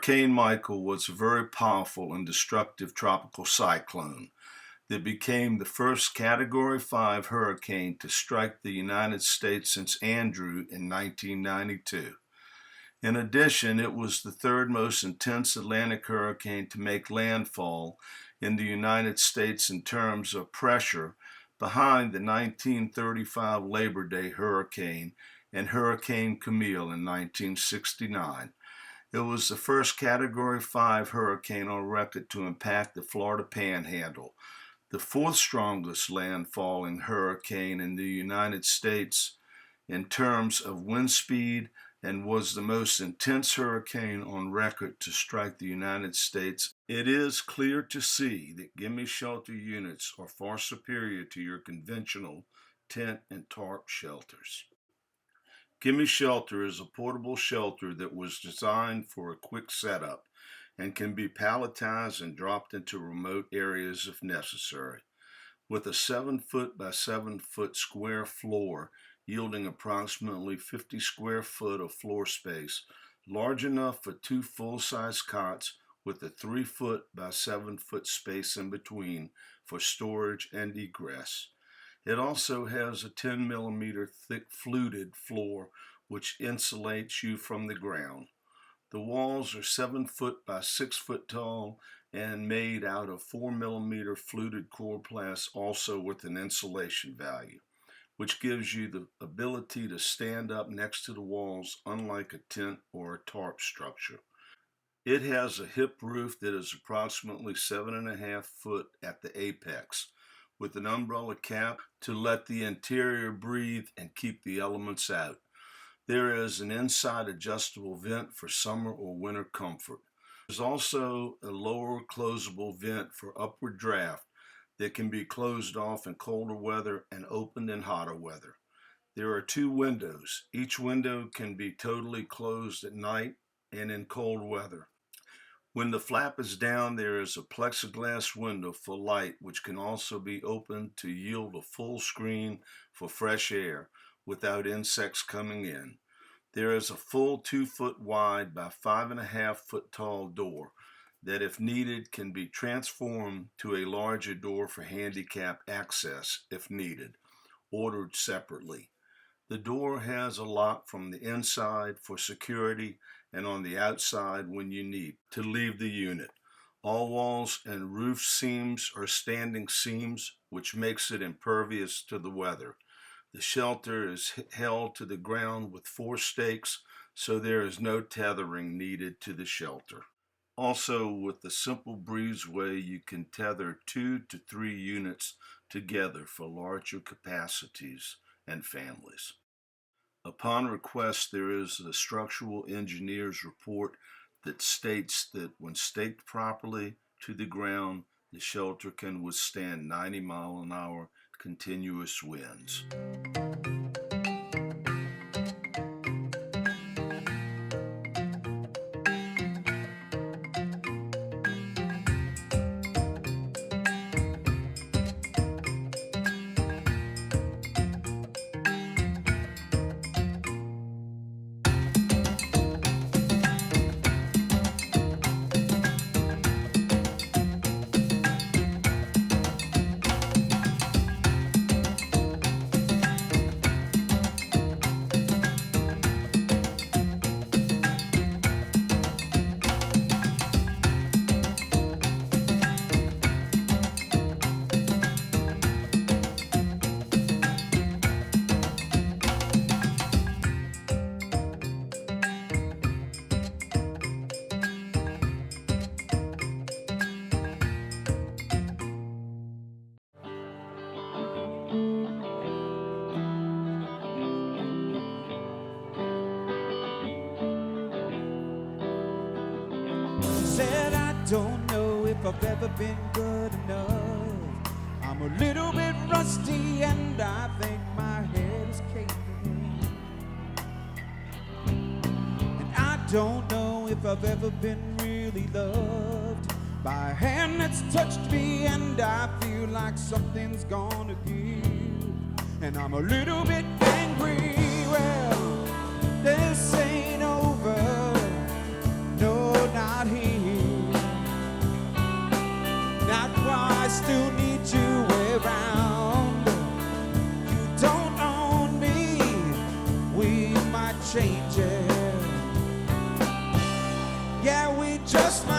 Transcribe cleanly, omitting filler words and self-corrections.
Hurricane Michael was a very powerful and destructive tropical cyclone that became the first Category 5 hurricane to strike the United States since Andrew in 1992. In addition, it was the third most intense Atlantic hurricane to make landfall in the United States in terms of pressure, behind the 1935 Labor Day hurricane and Hurricane Camille in 1969. It was the first Category 5 hurricane on record to impact the Florida Panhandle, the fourth strongest landfalling hurricane in the United States in terms of wind speed, and was the most intense hurricane on record to strike the United States. It is clear to see that Gimme Shelter units are far superior to your conventional tent and tarp shelters. Gimme Shelter is a portable shelter that was designed for a quick setup and can be palletized and dropped into remote areas if necessary. With a 7-foot by 7-foot square floor yielding approximately 50 square foot of floor space, large enough for 2 full-size cots with a 3-foot by 7-foot space in between for storage and egress. It also has a 10 millimeter thick fluted floor which insulates you from the ground. The walls are 7-foot by 6-foot tall and made out of 4 millimeter fluted coroplast, also with an insulation value, which gives you the ability to stand up next to the walls, unlike a tent or a tarp structure. It has a hip roof that is approximately 7.5 foot at the apex, with an umbrella cap to let the interior breathe and keep the elements out. There is an inside adjustable vent for summer or winter comfort. There's also a lower closable vent for upward draft that can be closed off in colder weather and opened in hotter weather. There are 2 windows. Each window can be totally closed at night and in cold weather. When the flap is down, there is a plexiglass window for light, which can also be opened to yield a full screen for fresh air without insects coming in. There is a full 2-foot wide by 5.5 foot tall door that, if needed, can be transformed to a larger door for handicap access if needed, ordered separately. The door has a lock from the inside for security and on the outside when you need to leave the unit. All walls and roof seams are standing seams, which makes it impervious to the weather. The shelter is held to the ground with 4 stakes, so there is no tethering needed to the shelter. Also, with the simple breezeway, you can tether 2 to 3 units together for larger capacities and families. Upon request, there is a structural engineer's report that states that when staked properly to the ground, the shelter can withstand 90-mile-an-hour continuous winds. Said I don't know if I've ever been good enough. I'm a little bit rusty and I think my head is caving in. And I don't know if I've ever been really loved by a hand that's touched me, and I feel like something's gonna give. And I'm a little bit angry. Well, this ain't over. No, not changing. Yeah, we just might